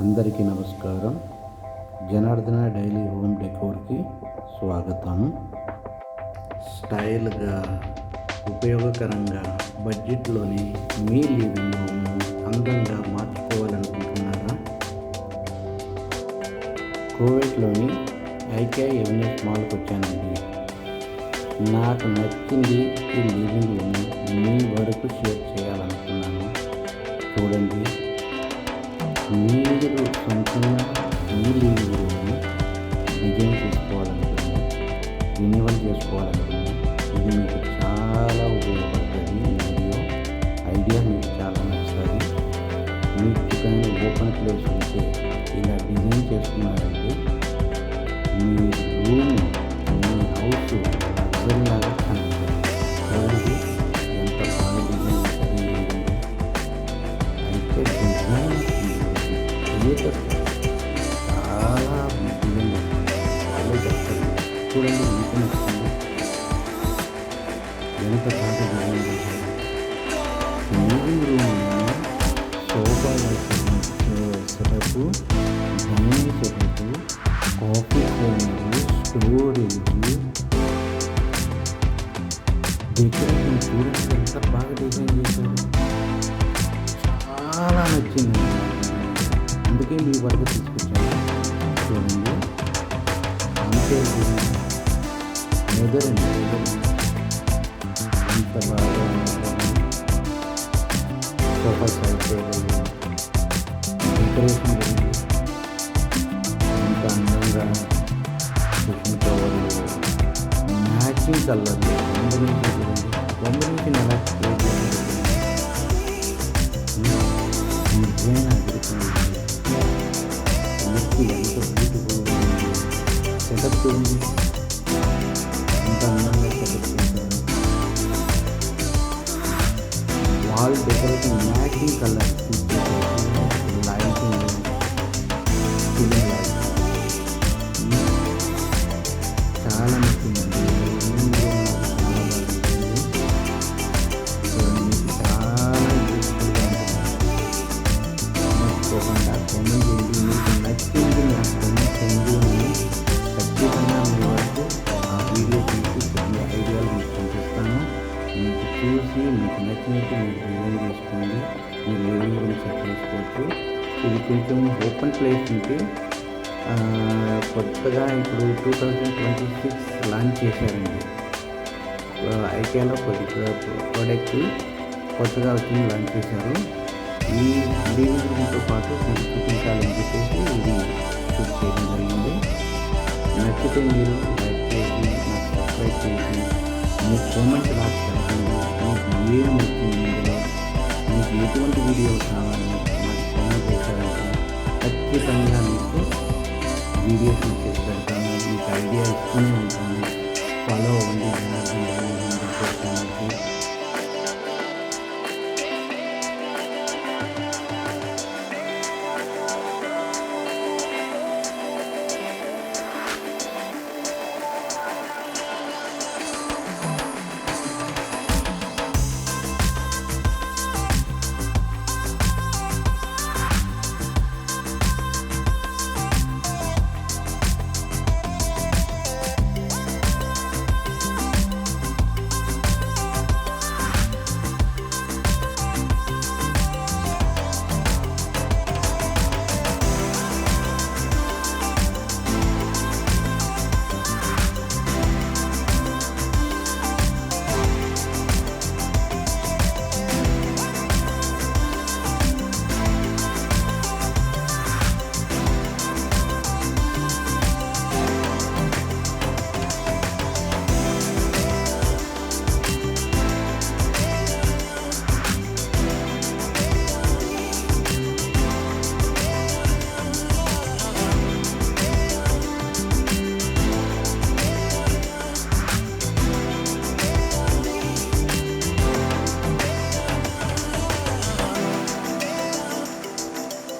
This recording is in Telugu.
అందరికీ నమస్కారం. జనార్దన డైలీ హోమ్ డెకోర్కి స్వాగతం. స్టైల్గా, ఉపయోగకరంగా, బడ్జెట్లోని మీ లివింగ్ రూమ్ను అందంగా మార్చుకోవాలనుకుంటున్నారా? కోవైట్లోని ఐకియా ఎవెన్యూస్ మాల్కి వచ్చానండి. నాకు నచ్చింది ఈ లివింగ్ రూమ్ని మీ వరకు షేర్ చేయాలనుకున్నాను. చూడండి, మీరు సొంతంగా మీ లివింగ్ రూమ్ని డిజైన్ చేసుకోవాలనుకుంటే, రెన్యువల్ చేసుకోవాలనుకుంటే ఇది మీకు చాలా ఉపయోగపడుతుంది. ఈ వీడియో ఐడియా మీకు చాలా నచ్చుతుంది. మీకు కానీ ఓపెన్ ప్లేస్ ఉంటే ఇలా డిజైన్ చేసుకున్నారంటే మీ రూమ్, మీ హౌస్ లగ్జరీలాగా కనిపిస్తుంది. చూడండి ఎంత బాగా డిజైన్ చేశారు. అయితే డిజైన్ థియేటర్ చాలా డిజైన్ చాలా చెప్తారు. చూడండి మీకు నచ్చింది ఎంత బాగా డిజైన్ చేశారు. Living room sofa setup, dining setup, coffee corner, storage, decoration చూడండి ఎంత బాగా డిజైన్ చేశారు. చాలా నచ్చింది, అందుకే మీ వరకు తీసుకొచ్చాను. చూడండి అంతే మెదర్ అండి, ఎంత బాగా సోఫా సైడ్ టేబుల్ డెకరేషన్ గురించి ఎంత అందంగా కుషన్ కవర్లు, మ్యాచింగ్ కలర్లు, కాంబినేషన్ ఎలా క్రియేట్ డిజైన్ అడుగుతుంది. ఎంత బ్యూటిఫుల్గా ఉంది. సెటప్ చూడండి ఎంత అందంగా సెటప్ చేశారు. Wall decoration matching colour, lighting, film light చాలా నచ్చిందండి. చాలా యూస్ఫుల్గా ఉంటుంది. మర్చిపోకుండా కామెంట్ చేయండి. మీకు నచ్చింది నాకు కామెంట్ చేయండి. ఖచ్చితంగా మీ వరకు ఆ వీడియో తీసి కొన్ని ఐడియాలు మీకు పంపిస్తాను. మీకు చూసి మీకు నచ్చినట్టు మీరు డిజైన్ చేసుకోండి. మీరు లివింగ్ రూమ్ సెట్ చేసుకోవచ్చు. ఇది కొంచెం ఓపెన్ ప్లేస్ ఉంటే కొత్తగా ఇప్పుడు 2026 లాంచ్ చేశారండి. ఐకియాలో ప్రోడక్ట్ కొత్తగా వచ్చింది, లాంచ్ చేశారు. ఈ లివింగ్ రూమ్తో పాటు మీకు చూపించాలని చెప్పేసి ఇది షూట్ చేయడం జరిగింది. నచ్చితే మీరు లైక్ చేసి నాకు సబ్స్క్రైబ్ చేసి మీ కామెంట్ నాకు పెట్టండి. మీకు ఏం నచ్చింది, ఇందులో మీకు ఎటువంటి వీడియో కావాలి నాకు కామెంట్ చేశారంటే ఖచ్చితంగా మీకు వీడియోస్ చేసి పెడతాను. మీకు ఐడియా ఇస్తూనే ఉంటాను. ఫాలో అవ్వండి.